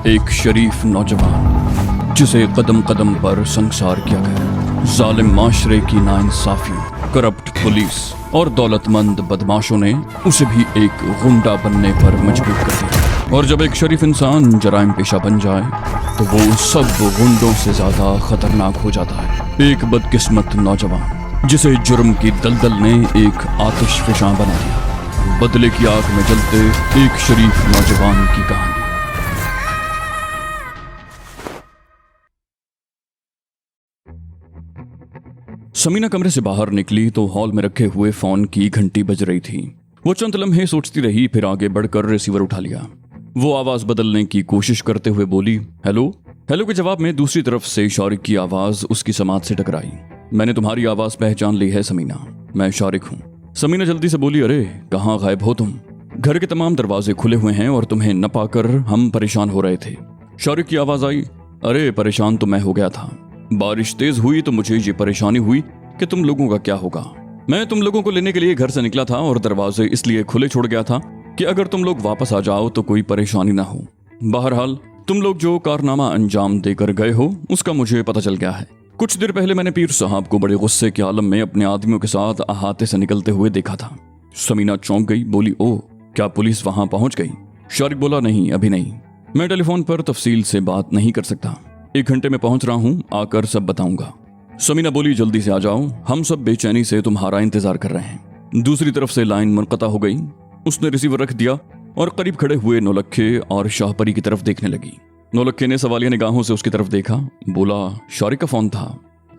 एक शरीफ नौजवान जिसे कदम कदम पर संसार किया गया। जालिम माशरे की नाइंसाफियों, करप्ट पुलिस और दौलतमंद बदमाशों ने उसे भी एक गुंडा बनने पर मजबूर कर दिया। और जब एक शरीफ इंसान जराइम पेशा बन जाए तो वो सब गुंडों से ज्यादा खतरनाक हो जाता है। एक बदकिस्मत नौजवान जिसे जुर्म की दलदल ने एक आतिशफशां बना दिया। बदले की आग में जलते एक शरीफ नौजवान की कहानी। समीना कमरे से बाहर निकली तो हॉल में रखे हुए फोन की घंटी बज रही थी। वो चंद लम्हे सोचती रही, फिर आगे बढ़कर रिसीवर उठा लिया। वो आवाज बदलने की कोशिश करते हुए बोली, हेलो। हेलो के जवाब में दूसरी तरफ से शारिक की आवाज उसकी समात से टकराई। मैंने तुम्हारी आवाज पहचान ली है समीना, मैं शारिक हूँ। समीना जल्दी से बोली, अरे कहाँ गायब हो तुम? घर के तमाम दरवाजे खुले हुए हैं और तुम्हें न पाकर हम परेशान हो रहे थे। शारिक की आवाज आई, अरे परेशान तो मैं हो गया था। बारिश तेज हुई तो मुझे ये परेशानी हुई कि तुम लोगों का क्या होगा। मैं तुम लोगों को लेने के लिए घर से निकला था और दरवाजे इसलिए खुले छोड़ गया था कि अगर तुम लोग वापस आ जाओ तो कोई परेशानी ना हो। बहरहाल तुम लोग जो कारनामा अंजाम देकर गए हो उसका मुझे पता चल गया है। कुछ देर पहले मैंने पीर साहब को बड़े गुस्से के आलम में अपने आदमियों के साथ अहाते से निकलते हुए देखा था। समीना चौंक गई, बोली, ओ क्या पुलिस वहां पहुंच गई? शारिक बोला, नहीं अभी नहीं, मैं टेलीफोन पर तफसील से बात नहीं कर सकता। 1 घंटे में पहुंच रहा हूं, आकर सब बताऊंगा। समीना बोली, जल्दी से आ जाओ, हम सब बेचैनी से तुम्हारा इंतजार कर रहे हैं। दूसरी तरफ से लाइन मुनक़ता हो गई। उसने रिसीवर रख दिया और करीब खड़े हुए नौलक्खे और शाहपरी की तरफ देखने लगी। नौलक्खे ने सवालिया निगाहों से उसकी तरफ देखा, बोला, शारिक का फोन था,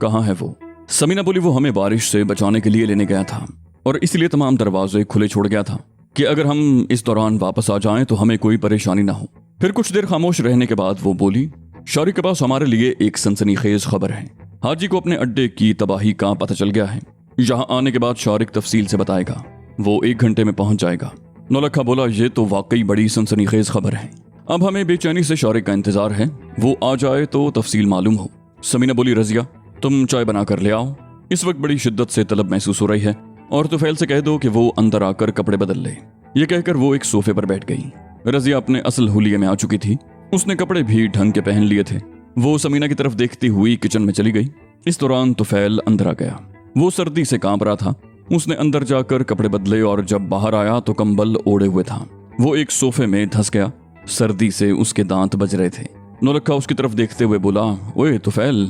कहाँ है वो? समीना बोली, वो हमें बारिश से बचाने के लिए लेने गया था और इसलिए तमाम दरवाजे खुले छोड़ गया था कि अगर हम इस दौरान वापस आ जाएं तो हमें कोई परेशानी ना हो। फिर कुछ देर खामोश रहने के बाद वो बोली, शारिक के पास हमारे लिए एक सनसनीखेज खबर है। हाजी को अपने अड्डे की तबाही का पता चल गया है। यहाँ आने के बाद शारिक तफसील से बताएगा। वो 1 घंटे में पहुंच जाएगा। नौलखा बोला, ये तो वाकई बड़ी सनसनीखेज खबर है। अब हमें बेचैनी से शारिक का इंतजार है, वो आ जाए तो तफसील मालूम हो। समीना बोली, रजिया तुम चाय बना कर ले आओ, इस वक्त बड़ी शिद्दत से तलब महसूस हो रही है, और तुफैल से कह दो कि वो अंदर आकर कपड़े बदल ले। ये कहकर वो एक सोफे पर बैठ गई। रजिया अपने असल हुलिये में आ चुकी थी। उसने कपड़े भी ढंग के पहन लिए थे। वो समीना की तरफ देखती हुई किचन में चली गई। इस दौरान तुफैल अंदर आ गया। वो सर्दी से कांप रहा था। उसने अंदर जाकर कपड़े बदले और जब बाहर आया तो कंबल ओढ़े हुए था। वो एक सोफे में धंस गया। सर्दी से उसके दांत बज रहे थे। नौलखा उसकी तरफ देखते हुए बोला, ओए तुफैल,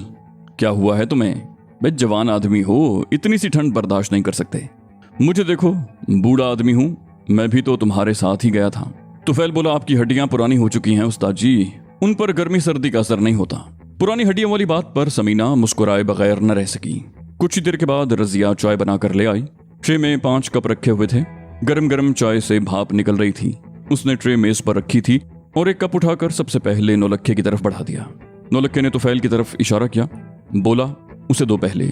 क्या हुआ है तुम्हें? भाई जवान आदमी हो, इतनी सी ठंड बर्दाश्त नहीं कर सकते। मुझे देखो, बूढ़ा आदमी हूं, मैं भी तो तुम्हारे साथ ही गया था। तुफैल बोला, आपकी हड्डियां पुरानी हो चुकी हैं उस्ताद जी, उन पर गर्मी सर्दी का असर नहीं होता। पुरानी हड्डियों वाली बात पर समीना मुस्कुराए बगैर न रह सकी। कुछ ही देर के बाद रजिया चाय बनाकर ले आई। ट्रे में 5 कप रखे हुए थे। गरम गरम चाय से भाप निकल रही थी। उसने ट्रे मेज पर रखी थी और एक कप उठाकर सबसे पहले नौलक्खे की तरफ बढ़ा दिया। नौलक्खे ने तुफैल की तरफ इशारा किया, बोला, उसे दो पहले,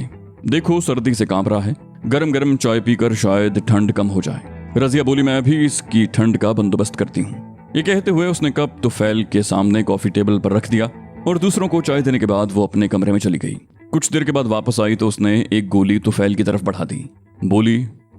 देखो सर्दी से कांप रहा है, गरम गरम चाय पीकर शायद ठंड कम हो जाए। रजिया बोली, मैं अभी इसकी ठंड का बंदोबस्त करती हूँ। ये कहते हुए उसने कप तुफैल के सामने कॉफी टेबल पर रख दिया और दूसरों को चाय देने के बाद वो अपने कमरे में चली गई। कुछ देर के बाद वापस आई तो उसने एक गोली तुफैल की तरफ बढ़ा दी। बोली,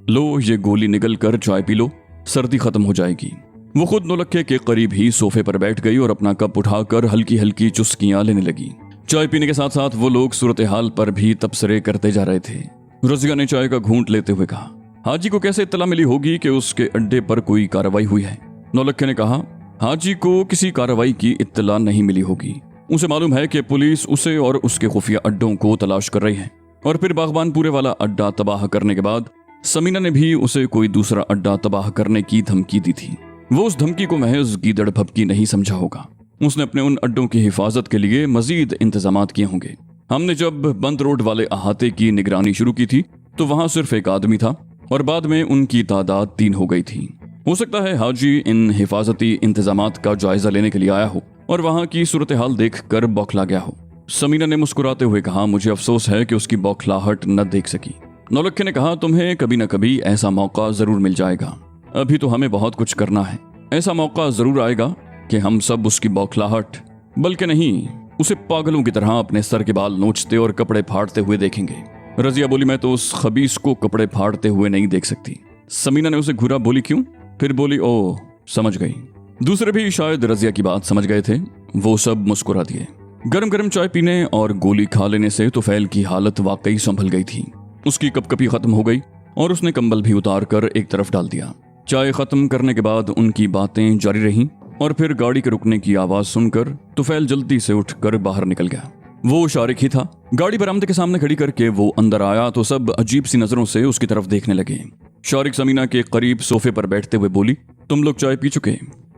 लो ये गोली निगल कर चाय पी लो, सर्दी खत्म हो जाएगी। वो खुद नौलक्खे के करीब ही सोफे पर बैठ गई और अपना कप उठाकर हल्की हल्की चुस्कियां लेने लगी। चाय पीने के साथ साथ वो लोग सूरत हाल पर भी तबसरे करते जा रहे थे। रजिया ने चाय का घूंट लेते हुए कहा, हाजी को कैसे इत्तला मिली होगी कि उसके अड्डे पर कोई कार्रवाई हुई है? नौलक्खे ने कहा, हाजी को किसी कार्रवाई की इत्तला नहीं मिली होगी। उसे मालूम है कि पुलिस उसे और उसके खुफिया अड्डों को तलाश कर रही है। और फिर बागबानपुरे वाला अड्डा तबाह करने के बाद समीना ने भी उसे कोई दूसरा अड्डा तबाह करने की धमकी दी थी। वो उस धमकी को महज गीदड़ भपकी नहीं समझा होगा। उसने अपने उन अड्डों की हिफाजत के लिए मजीद इंतजामात किए होंगे। हमने जब बंद रोड वाले अहाते की निगरानी शुरू की थी तो वहां सिर्फ एक आदमी था और बाद में उनकी तादाद 3 हो गई थी। हो सकता है हाजी इन हिफाजती इंतजामात का जायजा लेने के लिए आया हो और वहां की सूरत हाल देख कर बौखला गया हो। समीना ने मुस्कुराते हुए कहा, मुझे अफसोस है कि उसकी बौखलाहट न देख सकी। नौलक्खे ने कहा, तुम्हें कभी न कभी ऐसा मौका जरूर मिल जाएगा। अभी तो हमें बहुत कुछ करना है। ऐसा मौका जरूर आएगा कि हम सब उसकी बौखलाहट, बल्कि नहीं, उसे पागलों की तरह अपने सर के बाल नोचते और कपड़े फाड़ते हुए देखेंगे। रजिया बोली, मैं तो उस खबीस को कपड़े फाड़ते हुए नहीं देख सकती। समीना ने उसे घूरा, बोली, क्यों? फिर बोली, ओ समझ गई। दूसरे भी शायद रजिया की बात समझ गए थे। वो सब मुस्कुरा दिए। गरम गरम चाय पीने और गोली खा लेने से तुफैल की हालत वाकई संभल गई थी। उसकी कपकपी खत्म हो गई और उसने कंबल भी उतार कर एक तरफ डाल दिया। चाय खत्म करने के बाद उनकी बातें जारी रहीं और फिर गाड़ी के रुकने की आवाज सुनकर तुफैल जल्दी से उठकर बाहर निकल गया। वो शारिक ही था। गाड़ी बरामदे के सामने खड़ी करके वो अंदर आया तो सब अजीब सी नजरों से उसकी तरफ देखने लगे। शारिक समीना के करीब सोफे पर बैठते हुए बोली, तुम लोग चाय पी चुके?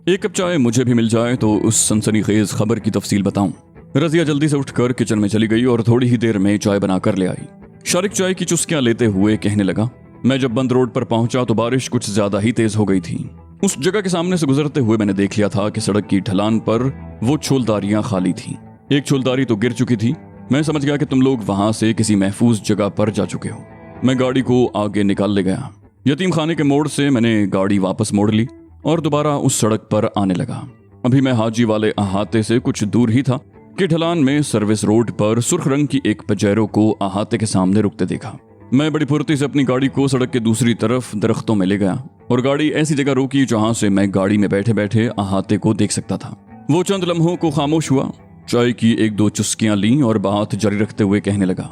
एक कप चाय मुझे भी मिल जाए तो उस सनसनीखेज खबर की तफसील बताऊं। रजिया जल्दी से उठकर किचन में चली गई और थोड़ी ही देर में चाय बनाकर ले आई। शारिक चाय की चुस्कियां लेते हुए कहने लगा, मैं जब बंद रोड पर पहुंचा तो बारिश कुछ ज्यादा ही तेज हो गई थी। उस जगह के सामने से गुजरते हुए मैंने देख लिया था कि सड़क की ढलान पर वो छोलदारियां खाली थी। एक छोलदारी तो गिर चुकी थी। मैं समझ गया कि तुम लोग वहां से किसी महफूज जगह पर जा चुके हो। मैं गाड़ी को आगे निकाल ले गया। यतीम खाने के मोड़ से मैंने गाड़ी वापस मोड़ ली और दोबारा उस सड़क पर आने लगा। अभी मैं हाजी वाले अहाते से कुछ दूर ही था कि ढलान में सर्विस रोड पर सुर्ख रंग की एक पजेरो को अहाते के सामने रुकते देखा। मैं बड़ी फुर्ती से अपनी गाड़ी को सड़क के दूसरी तरफ दरख्तों में ले गया और गाड़ी ऐसी जगह रोकी जहां से मैं गाड़ी में बैठे बैठे अहाते को देख सकता था। वो चंद लम्हों को खामोश हुआ, चाय की एक दो चुस्कियां ली और बात जारी रखते हुए कहने लगा,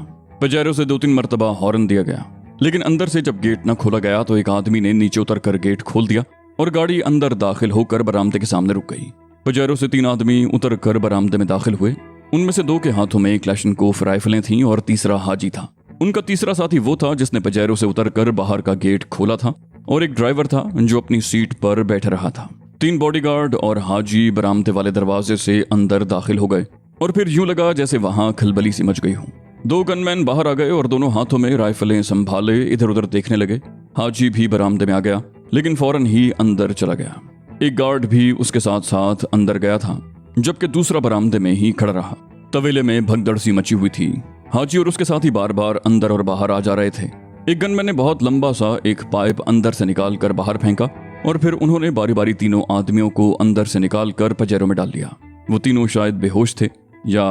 पजेरो से 2-3 मरतबा हॉर्न दिया गया, लेकिन अंदर से जब गेट न खोला गया तो एक आदमी ने नीचे उतर कर गेट खोल दिया और गाड़ी अंदर दाखिल होकर बरामदे के सामने रुक गई। पजेरो से 3 आदमी उतर कर बरामदे में दाखिल हुए। उनमें से 2 के हाथों में क्लैशनकोफ राइफलें थीं और तीसरा हाजी था। उनका तीसरा साथी वो था जिसने पजेरो से उतरकर बाहर का गेट खोला था और एक ड्राइवर था जो अपनी सीट पर बैठ रहा था। 3 बॉडीगार्ड और हाजी बरामदे वाले दरवाजे से अंदर दाखिल हो गए और फिर यूं लगा जैसे वहां खलबली सी मच गई हो। 2 गनमैन बाहर आ गए और दोनों हाथों में राइफलें संभाले इधर उधर देखने लगे। हाजी भी बरामदे में आ गया लेकिन फौरन ही अंदर चला गया। एक गार्ड भी उसके साथ साथ अंदर गया था जबकि दूसरा बरामदे में ही खड़ा रहा। तवेले में भगदड़ सी मची हुई थी। हाजी और उसके साथी बार बार अंदर और बाहर आ जा रहे थे। एक गनमैन ने बहुत लंबा सा एक पाइप अंदर से निकाल कर बाहर फेंका और फिर उन्होंने बारी बारी तीनों आदमियों को अंदर से निकाल कर पजेरों में डाल दिया। वो तीनों शायद बेहोश थे या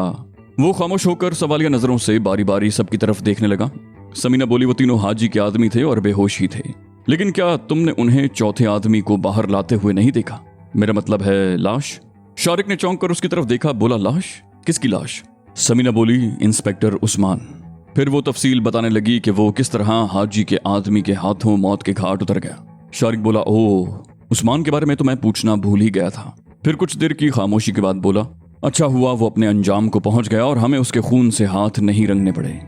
वो खामोश होकर सवालिया नजरों से बारी बारी सबकी तरफ देखने लगा। समीना बोली, वो तीनों हाजी के आदमी थे और बेहोश ही थे, लेकिन क्या तुमने उन्हें चौथे आदमी को बाहर लाते हुए नहीं देखा? मेरा मतलब है लाश। शारिक ने चौंक कर उसकी तरफ देखा, बोला, लाश? किसकी लाश? समीना बोली, इंस्पेक्टर उस्मान। फिर वो तफसील बताने लगी कि वो किस तरह हाजी के आदमी के हाथों मौत के घाट उतर गया। शारिक बोला, ओह, उस्मान के बारे में तो मैं पूछना भूल ही गया था। फिर कुछ देर की खामोशी के बाद बोला, अच्छा हुआ वो अपने अंजाम को पहुंच गया और हमें उसके खून से हाथ नहीं रंगने पड़े।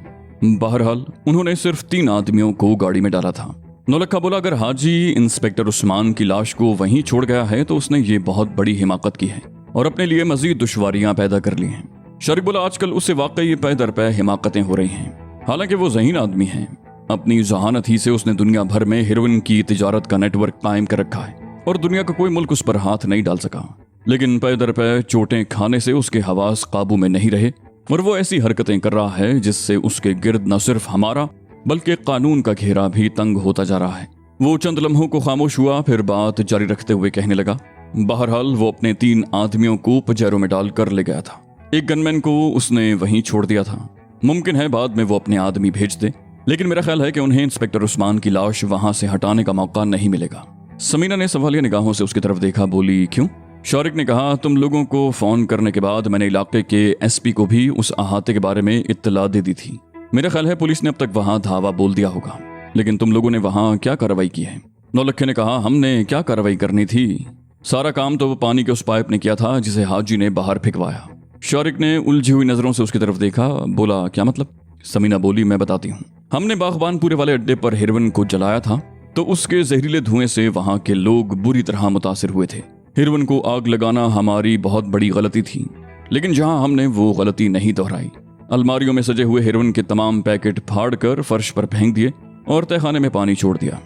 बहरहाल उन्होंने सिर्फ 3 आदमियों को गाड़ी में डाला था। नौलखा बोला, अगर हाजी इंस्पेक्टर उस्मान की लाश को वहीं छोड़ गया है तो उसने ये बहुत बड़ी हिमाकत की है और अपने लिए मजीद दुश्वारियां पैदा कर ली हैं। शारिक बोला, आजकल उससे वाकई पै दर पै हिमाकतें हो रही हैं। हालांकि वो ज़हीन आदमी है। अपनी जहानत ही से उसने दुनिया भर में हेरोइन की तिजारत का नेटवर्क कायम कर रखा है और दुनिया का कोई मुल्क उस पर हाथ नहीं डाल सका। लेकिन पै दर पै चोटें खाने से उसके हवास काबू में नहीं रहे और वो ऐसी हरकतें कर रहा है जिससे उसके गिर्द न सिर्फ हमारा बल्कि कानून का घेरा भी तंग होता जा रहा है। वो चंद लम्हों को खामोश हुआ, फिर बात जारी रखते हुए कहने लगा, बहरहाल वो अपने 3 आदमियों को पजेरों में डाल कर ले गया था। एक गनमैन को उसने वहीं छोड़ दिया था। मुमकिन है बाद में वो अपने आदमी भेज दे, लेकिन मेरा ख्याल है कि उन्हें इंस्पेक्टर उस्मान की लाश वहां से हटाने का मौका नहीं मिलेगा। समीना ने सवालिया निगाहों से उसकी तरफ देखा, बोली, क्यों? शारिक ने कहा, तुम लोगों को फोन करने के बाद मैंने इलाके के एसपी को भी उस अहाते के बारे में इत्तला दे दी थी। मेरा ख्याल है पुलिस ने अब तक वहां धावा बोल दिया होगा, लेकिन तुम लोगों ने वहां क्या कार्रवाई की है? नौलखे ने कहा, हमने क्या कार्रवाई करनी थी, सारा काम तो वो पानी के उस पाइप ने किया था जिसे हाजी ने बाहर फेंकवाया। शारिक ने उलझी हुई नजरों से उसकी तरफ देखा, बोला, क्या मतलब? समीना बोली, मैं बताती हूँ। हमने बागबानपुरे वाले अड्डे पर हेरोइन को जलाया था तो उसके जहरीले धुएं से वहां के लोग बुरी तरह मुतासिर हुए थे। हेरोइन को आग लगाना हमारी बहुत बड़ी गलती थी, लेकिन जहां हमने वो गलती नहीं दोहराई। अलमारियों में सजे हुए हेरोइन के तमाम पैकेट फाड़ कर फर्श पर फेंक दिए और तहखाने में पानी छोड़ दिया।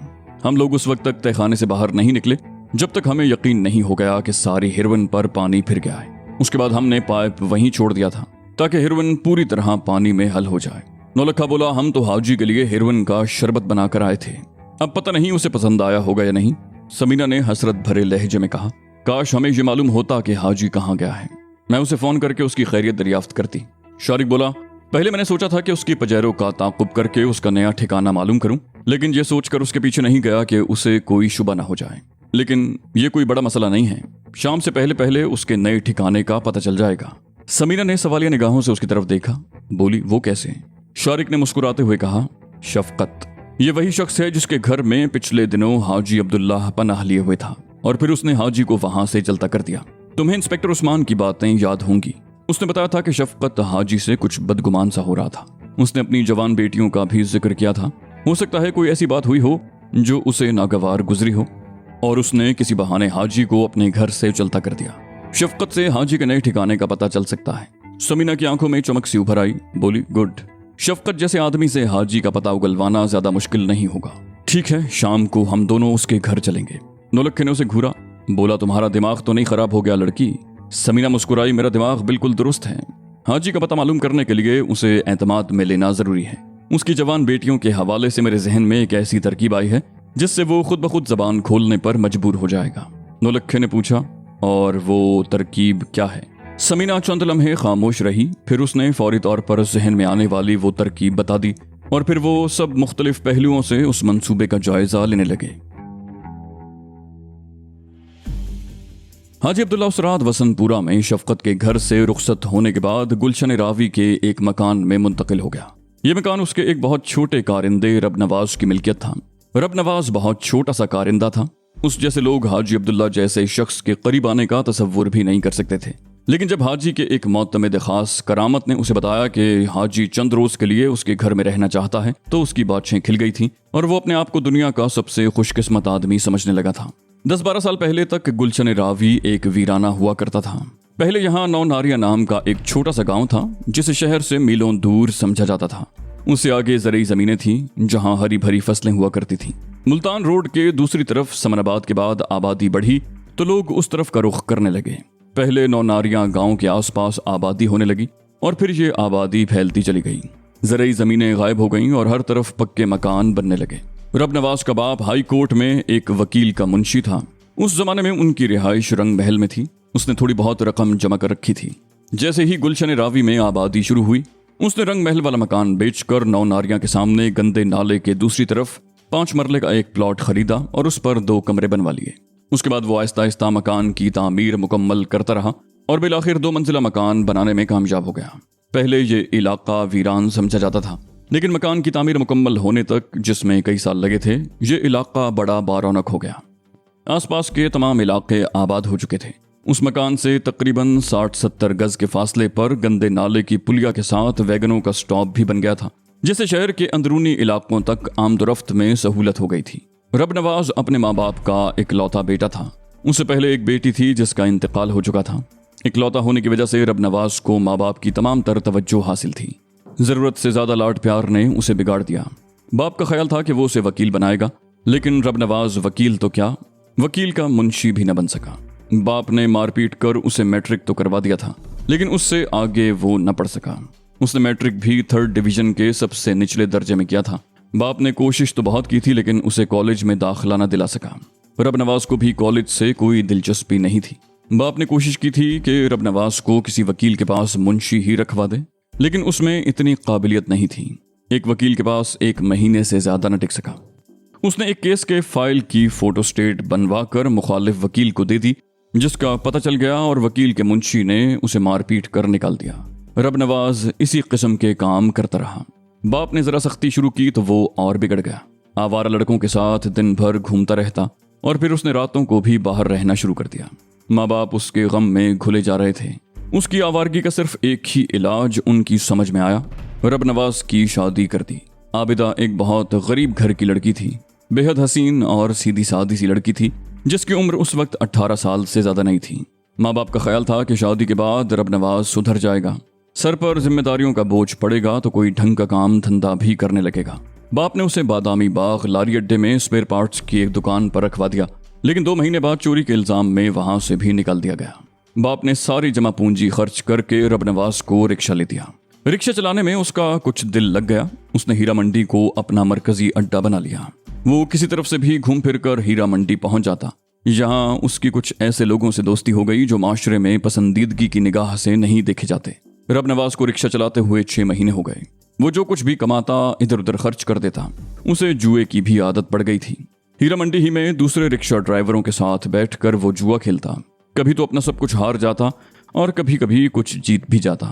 हम लोग उस वक्त तक तहखाने से बाहर नहीं निकले जब तक हमें यकीन नहीं हो गया कि सारी हेरोइन पर पानी फिर गया है। उसके बाद हमने पाइप वहीं छोड़ दिया था ताकि हेरोइन पूरी तरह पानी में हल हो जाए। नौलखा बोला, हम तो हाजी के लिए हेरोइन का शरबत बनाकर आए थे, अब पता नहीं उसे पसंद आया होगा या नहीं। समीना ने हसरत भरे लहजे में कहा, काश हमें ये मालूम होता कि हाजी कहाँ गया है, मैं उसे फोन करके उसकी खैरियत दरियाफ्त करती। शारिक बोला, पहले मैंने सोचा था कि उसकी पजेरों का ताकुब करके उसका नया ठिकाना मालूम करूं, लेकिन ये सोचकर उसके पीछे नहीं गया कि उसे कोई शुबा ना हो जाए। लेकिन ये कोई बड़ा मसला नहीं है। शाम से पहले पहले उसके नए ठिकाने का पता चल जाएगा। समीना ने सवालिया निगाहों से उसकी तरफ देखा। बोली, वो कैसे? शारिक ने मुस्कुराते हुए कहा, शफकत। ये वही शख्स है जिसके घर में पिछले दिनों हाजी अब्दुल्लाह पनाह लिए हुए था और फिर उसने हाजी को वहां से चलता कर दिया। तुम्हें इंस्पेक्टर उस्मान की बातें याद होंगी। उसने बताया था कि शफकत हाजी से कुछ बदगुमान सा हो रहा था। उसने अपनी जवान बेटियों का भी जिक्र किया था। हो सकता है कोई ऐसी बात हुई हो जो उसे नागवार गुजरी हो और उसने किसी बहाने हाजी को अपने घर से चलता कर दिया। शफकत से हाजी के नए ठिकाने का पता चल सकता है। समीना की आंखों में चमक सी उभर आई। बोली, गुड। शफकत जैसे आदमी से हाजी का पता उगलवाना ज्यादा मुश्किल नहीं होगा। ठीक है, शाम को हम दोनों उसके घर चलेंगे। नौलक्खे ने उसे घूरा। बोला, तुम्हारा दिमाग तो नहीं खराब हो गया लड़की? समीना मुस्कुराई, मेरा दिमाग बिल्कुल दुरुस्त है। हाजी का पता मालूम करने के लिए उसे एतमाद में लेना जरूरी है। उसकी जवान बेटियों के हवाले से मेरे जहन में एक ऐसी तरकीब आई है जिससे वो खुद ब खुद जबान खोलने पर मजबूर हो जाएगा। नौलक्खे ने पूछा, और वो तरकीब क्या है? समीना चंद लम्हे खामोश रही, फिर उसने फौरी तौर पर जहन में आने वाली वो तरकीब बता दी और फिर वो सब मुख्तलिफ पहलुओं से उस मंसूबे का जायजा लेने लगे। हाजी अब्दुल्ला उस रात वसंतपुरा में शफकत के घर से रुखसत होने के बाद गुलशन रावी के एक मकान में मुंतकिल हो गया। यह मकान उसके एक बहुत छोटे कारिंदे रबनवाज की मिल्कियत था। रबनवाज बहुत छोटा सा कारिंदा था। उस जैसे लोग हाजी अब्दुल्ला जैसे शख्स के करीब आने का तसव्वुर भी नहीं कर सकते थे। लेकिन जब हाजी के एक मोतमिद खास करामत ने उसे बताया कि हाजी चंद रोज के लिए उसके घर में रहना चाहता है तो उसकी बातें खिल गई थी और वो अपने आप को दुनिया का सबसे खुशकिस्मत आदमी समझने लगा था। 10-12 साल पहले तक गुलशन रावी एक वीराना हुआ करता था। पहले यहाँ नौ नारिया नाम का एक छोटा सा गांव था जिसे शहर से मीलों दूर समझा जाता था। उससे आगे जरई जमीनें थी जहां हरी भरी फसलें हुआ करती थीं। मुल्तान रोड के दूसरी तरफ समनाबाद के बाद आबादी बढ़ी तो लोग उस तरफ का रुख करने लगे। पहले नौ नारिया गांव के आसपास आबादी होने लगी और फिर ये आबादी फैलती चली गई। जरई जमीनें गायब हो गईं और हर तरफ पक्के मकान बनने लगे। रबनवाज का बाप हाई कोर्ट में एक वकील का मुंशी था। उस जमाने में उनकी रिहाइश रंग महल में थी। उसने थोड़ी बहुत रकम जमा कर रखी थी। जैसे ही गुलशन रावी में आबादी शुरू हुई उसने रंग महल वाला मकान बेचकर नौ नारियां के सामने गंदे नाले के दूसरी तरफ 5 मरले का एक प्लॉट खरीदा और उस पर 2 कमरे बनवा लिए। उसके बाद वो आहिस्ता आहिस्ता मकान की तामीर मुकम्मल करता रहा और बिलाखिर 2 मंजिला मकान बनाने में कामयाब हो गया। पहले ये इलाका वीरान समझा जाता था, लेकिन मकान की तामीर मुकम्मल होने तक, जिसमें कई साल लगे थे, ये इलाका बड़ा बारौनक हो गया। आसपास के तमाम इलाके आबाद हो चुके थे। उस मकान से तकरीबन 60-70 गज के फासले पर गंदे नाले की पुलिया के साथ वैगनों का स्टॉप भी बन गया था, जिससे शहर के अंदरूनी इलाकों तक आमदोरफ्त में सहूलत हो गई थी। रबनवाज अपने माँ बाप का इकलौता बेटा था। उससे पहले एक बेटी थी जिसका इंतकाल हो चुका था। इकलौता होने की वजह से रबनवाज को माँ बाप की तमाम तर तवज्जो हासिल थी। जरूरत से ज्यादा लाड प्यार ने उसे बिगाड़ दिया। बाप का ख्याल था कि वो उसे वकील बनाएगा, लेकिन रबनवाज वकील तो क्या, वकील का मुंशी भी न बन सका। बाप ने मारपीट कर उसे मैट्रिक तो करवा दिया था, लेकिन उससे आगे वो न पढ़ सका। उसने मैट्रिक भी 3rd डिवीजन के सबसे निचले दर्जे में किया था। बाप ने कोशिश तो बहुत की थी, लेकिन उसे कॉलेज में दाखिला न दिला सका। रबनवाज को भी कॉलेज से कोई दिलचस्पी नहीं थी। बाप ने कोशिश की थी कि रबनवाज को किसी वकील के पास मुंशी ही रखवा दे, लेकिन उसमें इतनी काबिलियत नहीं थी। एक वकील के पास 1 महीने से ज्यादा न टिक सका। उसने एक केस के फाइल की फोटोस्टेट बनवा कर मुखालिफ वकील को दे दी, जिसका पता चल गया और वकील के मुंशी ने उसे मारपीट कर निकाल दिया। रबनवाज इसी किस्म के काम करता रहा। बाप ने जरा सख्ती शुरू की तो वो और बिगड़ गया। आवारा लड़कों के साथ दिन भर घूमता रहता और फिर उसने रातों को भी बाहर रहना शुरू कर दिया। माँ बाप उसके गम में घुले जा रहे थे। उसकी आवारगी का सिर्फ एक ही इलाज उनकी समझ में आया, रबनवाज की शादी कर दी। आबिदा एक बहुत गरीब घर की लड़की थी, बेहद हसीन और सीधी सादी सी लड़की थी, जिसकी उम्र उस वक्त 18 साल से ज्यादा नहीं थी। माँ बाप का ख्याल था कि शादी के बाद रबनवाज सुधर जाएगा, सर पर जिम्मेदारियों का बोझ पड़ेगा तो कोई ढंग का काम धंधा भी करने लगेगा। बाप ने उसे बादामी बाग लारी अड्डे में स्पेयर पार्ट्स की एक दुकान पर रखवा दिया, लेकिन 2 महीने बाद चोरी के इल्जाम में वहां से भी निकाल दिया गया। बाप ने सारी जमा पूंजी खर्च करके रबनवाज को रिक्शा ले दिया। रिक्शा चलाने में उसका कुछ दिल लग गया। उसने हीरा मंडी को अपना मरकजी अड्डा बना लिया। वो किसी तरफ से भी घूम फिर कर हीरा मंडी पहुंच जाता। यहाँ उसकी कुछ ऐसे लोगों से दोस्ती हो गई जो माशरे में पसंदीदगी की निगाह से नहीं देखे जाते। रबनवाज को रिक्शा चलाते हुए 6 महीने हो गए। वो जो कुछ भी कमाता इधर उधर खर्च कर देता। उसे जुए की भी आदत पड़ गई थी। हीरा मंडी ही में दूसरे रिक्शा ड्राइवरों के साथ बैठकर वो जुआ खेलता। कभी तो अपना सब कुछ हार जाता और कभी कभी कुछ जीत भी जाता।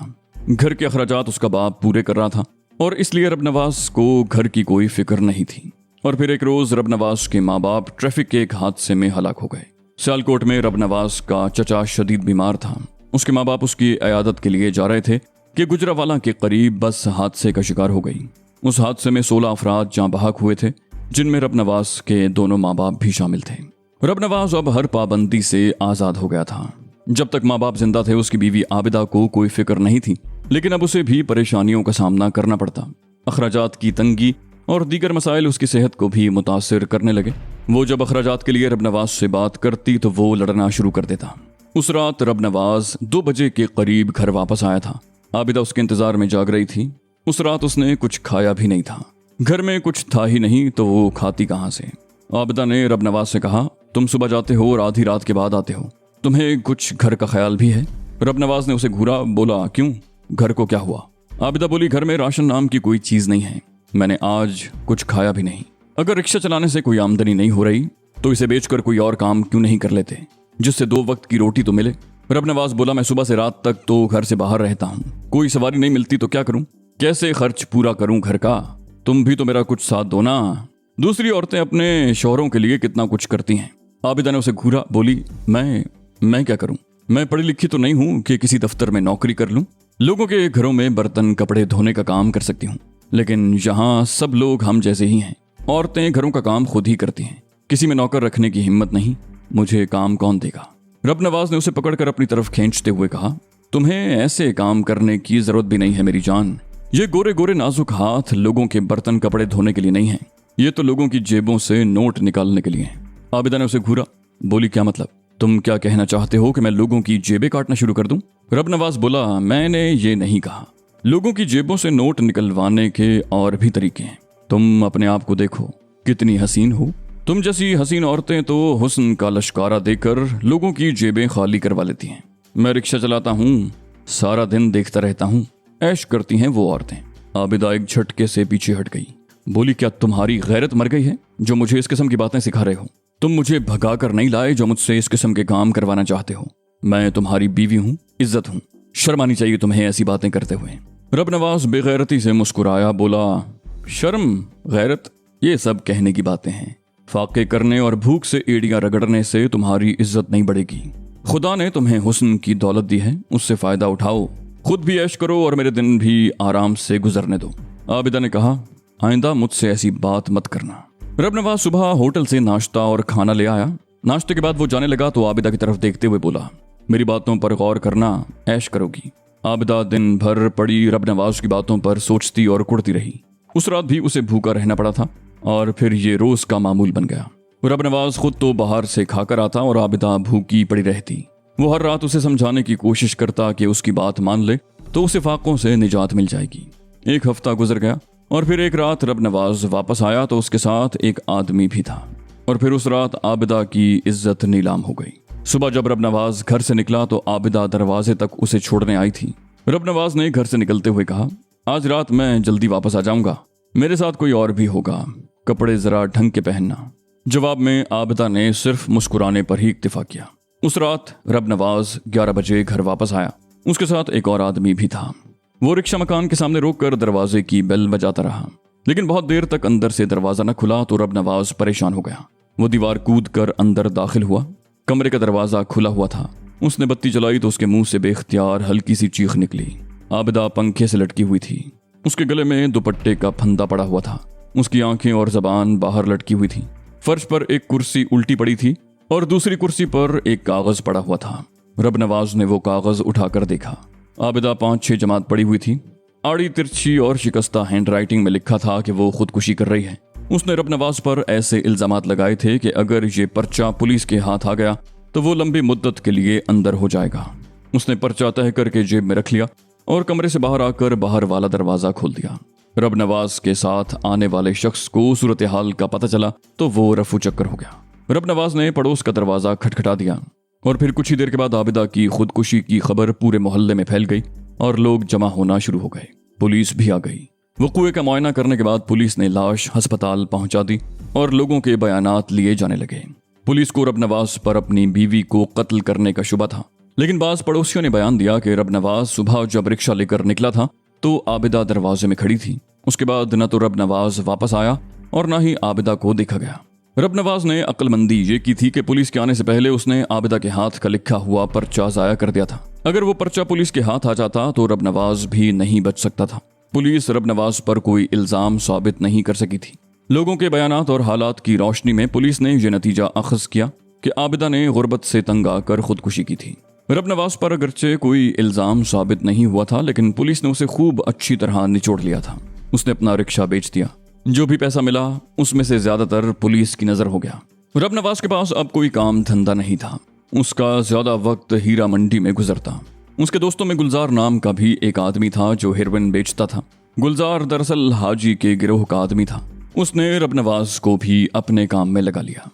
घर के अखराजात उसका बाप पूरे कर रहा था और इसलिए रबनवाज को घर की कोई फिक्र नहीं थी। और फिर एक रोज रबनवाज के माँ बाप ट्रैफिक के एक हादसे में हलाक हो गए। सियालकोट में रबनवाज का चचा शदीद बीमार था। उसके माँ बाप उसकी इयादत के लिए जा रहे थे कि गुजरावाला के करीब बस हादसे का शिकार हो गई। उस हादसे में 16 अफराद जाँ बहक हुए थे, जिनमें रबनवाज के दोनों माँ बाप भी शामिल थे। रबनवाज अब हर पाबंदी से आज़ाद हो गया था। जब तक माँ बाप जिंदा थे उसकी बीवी आबिदा को कोई फिक्र नहीं थी, लेकिन अब उसे भी परेशानियों का सामना करना पड़ता। अखराजात की तंगी और दीगर मसाइल उसकी सेहत को भी मुतासिर करने लगे। वो जब अखराजात के लिए रबनवाज से बात करती तो वो लड़ना शुरू कर देता। उस रात रबनवाज 2 बजे के करीब घर वापस आया था। आबिदा उसके इंतजार में जाग रही थी। उस रात उसने कुछ खाया भी नहीं था। घर में कुछ था ही नहीं तो वो खाती कहाँ से। आबिदा ने रबनवाज से कहा, तुम सुबह जाते हो और आधी रात के बाद आते हो, तुम्हें कुछ घर का ख्याल भी है? रबनवाज ने उसे घूरा, बोला, क्यों, घर को क्या हुआ? आबिदा बोली, घर में राशन नाम की कोई चीज नहीं है, मैंने आज कुछ खाया भी नहीं। अगर रिक्शा चलाने से कोई आमदनी नहीं हो रही तो इसे बेचकर कोई और काम क्यों नहीं कर लेते, जिससे 2 वक्त की रोटी तो मिले। रबनवाज बोला, मैं सुबह से रात तक तो घर से बाहर रहता हूँ, कोई सवारी नहीं मिलती तो क्या करूं, कैसे खर्च पूरा करूं घर का? तुम भी तो मेरा कुछ साथ दो ना। दूसरी औरतें अपने शौहरों के लिए कितना कुछ करती हैं। आबिदा ने उसे घूरा, बोली, मैं क्या करूं? मैं पढ़ी लिखी तो नहीं हूं कि किसी दफ्तर में नौकरी कर लूं। लोगों के घरों में बर्तन कपड़े धोने का काम कर सकती हूं, लेकिन यहाँ सब लोग हम जैसे ही हैं। औरतें घरों का काम खुद ही करती हैं, किसी में नौकर रखने की हिम्मत नहीं, मुझे काम कौन देगा? रबनवाज ने उसे पकड़कर अपनी तरफ खींचते हुए कहा, तुम्हें ऐसे काम करने की जरूरत भी नहीं है मेरी जान। ये गोरे गोरे नाजुक हाथ लोगों के बर्तन कपड़े धोने के लिए नहीं है, ये तो लोगों की जेबों से नोट निकालने के लिए है। आबिदा ने उसे घूरा, बोली, क्या मतलब? तुम क्या कहना चाहते हो कि मैं लोगों की जेबें काटना शुरू कर दूं? रबनवाज बोला, मैंने ये नहीं कहा। लोगों की जेबों से नोट निकलवाने के और भी तरीके हैं। तुम अपने आप को देखो, कितनी हसीन हो। तुम जैसी हसीन औरतें तो हुस्न का लश्कारा देकर लोगों की जेबें खाली करवा लेती हैं। मैं रिक्शा चलाता हूँ, सारा दिन देखता रहता हूँ, ऐश करती हैं वो औरतें। आबिदा एक झटके से पीछे हट गई, बोली, क्या तुम्हारी गैरत मर गई है जो मुझे इस किस्म की बातें सिखा रहे हो? तुम मुझे भगा कर नहीं लाए जो मुझसे इस किस्म के काम करवाना चाहते हो। मैं तुम्हारी बीवी हूँ, इज्जत हूँ, शर्म आनी चाहिए तुम्हें ऐसी बातें करते हुए। रबनवाज बेगैरती से मुस्कुराया, बोला, शर्म गैरत ये सब कहने की बातें हैं। फाके करने और भूख से एड़ियां रगड़ने से तुम्हारी इज्जत नहीं बढ़ेगी। खुदा ने तुम्हें हुस्न की दौलत दी है, उससे फायदा उठाओ, खुद भी ऐश करो और मेरे दिन भी आराम से गुजरने दो। आबिदा ने कहा, आइंदा मुझसे ऐसी बात मत करना। रबनवाज सुबह होटल से नाश्ता और खाना ले आया। नाश्ते के बाद वो जाने लगा तो आबिदा की तरफ देखते हुए बोला, मेरी बातों पर गौर करना, ऐश करोगी। आबिदा दिन भर पड़ी रबनवाज की बातों पर सोचती और कुड़ती रही। उस रात भी उसे भूखा रहना पड़ा था और फिर ये रोज का मामूल बन गया। रबनवाज खुद तो बाहर से खाकर आता और आबिदा भूखी पड़ी रहती। वो हर रात उसे समझाने की कोशिश करता कि उसकी बात मान ले तो उसे फाकों से निजात मिल जाएगी। 1 हफ्ता गुजर गया और फिर एक रात रबनवाज वापस आया तो उसके साथ एक आदमी भी था और फिर उस रात आबिदा की इज्जत नीलाम हो गई। सुबह जब रबनवाज घर से निकला तो आबिदा दरवाजे तक उसे छोड़ने आई थी। रबनवाज ने घर से निकलते हुए कहा, आज रात मैं जल्दी वापस आ जाऊंगा, मेरे साथ कोई और भी होगा, कपड़े जरा ढंग के पहनना। जवाब में आबिदा ने सिर्फ मुस्कुराने पर ही इक्तिफा किया। उस रात रबनवाज 11 बजे घर वापस आया। उसके साथ एक और आदमी भी था। वो रिक्शा मकान के सामने रोककर दरवाजे की बेल बजाता रहा, लेकिन बहुत देर तक अंदर से दरवाजा न खुला तो रबनवाज परेशान हो गया। वो दीवार कूद कर अंदर दाखिल हुआ। कमरे का दरवाजा खुला हुआ था। उसने बत्ती जलाई तो उसके मुंह से बेख्तियार हल्की सी चीख निकली। आबिदा पंखे से लटकी हुई थी। उसके गले में दुपट्टे का फंदा पड़ा हुआ था। उसकी आंखें और जबान बाहर लटकी हुई थी। फर्श पर एक कुर्सी उल्टी पड़ी थी और दूसरी कुर्सी पर एक कागज पड़ा हुआ था। रबनवाज ने वो कागज उठाकर देखा। आबिदा 5-6 जमात पड़ी हुई थी। आड़ी तिरछी और शिकस्ता हैंडराइटिंग में लिखा था कि वो खुदकुशी कर रही है। उसने रबनवाज पर ऐसे इल्जामात लगाए थे कि अगर ये पर्चा पुलिस के हाथ आ गया तो वो लंबी मुद्दत के लिए अंदर हो जाएगा। उसने पर्चा तह करके जेब में रख लिया और कमरे से बाहर आकर बाहर वाला दरवाजा खोल दिया। रबनवाज के साथ आने वाले शख्स को सूरत हाल का पता चला तो वो रफू चक्कर हो गया। रबनवाज ने पड़ोस का दरवाजा खटखटा दिया और फिर कुछ ही देर के बाद आबिदा की खुदकुशी की खबर पूरे मोहल्ले में फैल गई और लोग जमा होना शुरू हो गए। पुलिस भी आ गई। वक़ूए का मुआयना करने के बाद पुलिस ने लाश अस्पताल पहुंचा दी और लोगों के बयानात लिए जाने लगे। पुलिस को रबनवाज पर अपनी बीवी को कत्ल करने का शुबा था, लेकिन बाज पड़ोसियों ने बयान दिया कि रबनवाज सुबह जब रिक्शा लेकर निकला था तो आबिदा दरवाजे में खड़ी थी। उसके बाद न तो रबनवाज वापस आया और न ही आबिदा को देखा गया। रबनवाज ने अक्लमंदी ये की थी कि पुलिस के आने से पहले उसने आबिदा के हाथ का लिखा हुआ पर्चा जाया कर दिया था। अगर वो पर्चा पुलिस के हाथ आ जाता तो रबनवाज भी नहीं बच सकता था। पुलिस रबनवाज पर कोई इल्जाम साबित नहीं कर सकी थी। लोगों के बयानात और हालात की रोशनी में पुलिस ने यह नतीजा अखज़ किया कि आबिदा ने गुर्बत से तंग आकर खुदकुशी की थी। रबनवाज पर अगरचे कोई इल्जाम साबित नहीं हुआ था, लेकिन पुलिस ने उसे खूब अच्छी तरह निचोड़ लिया था। उसने अपना रिक्शा बेच दिया। जो भी पैसा मिला उसमें से ज्यादातर पुलिस की नजर हो गया। रबनवाज के पास अब कोई काम धंधा नहीं था। उसका ज्यादा वक्त हीरा मंडी में गुजरता। उसके दोस्तों में गुलजार नाम का भी एक आदमी था जो हेरोइन बेचता था। गुलजार दरअसल हाजी के गिरोह का आदमी था। उसने रबनवाज को भी अपने काम में लगा लिया।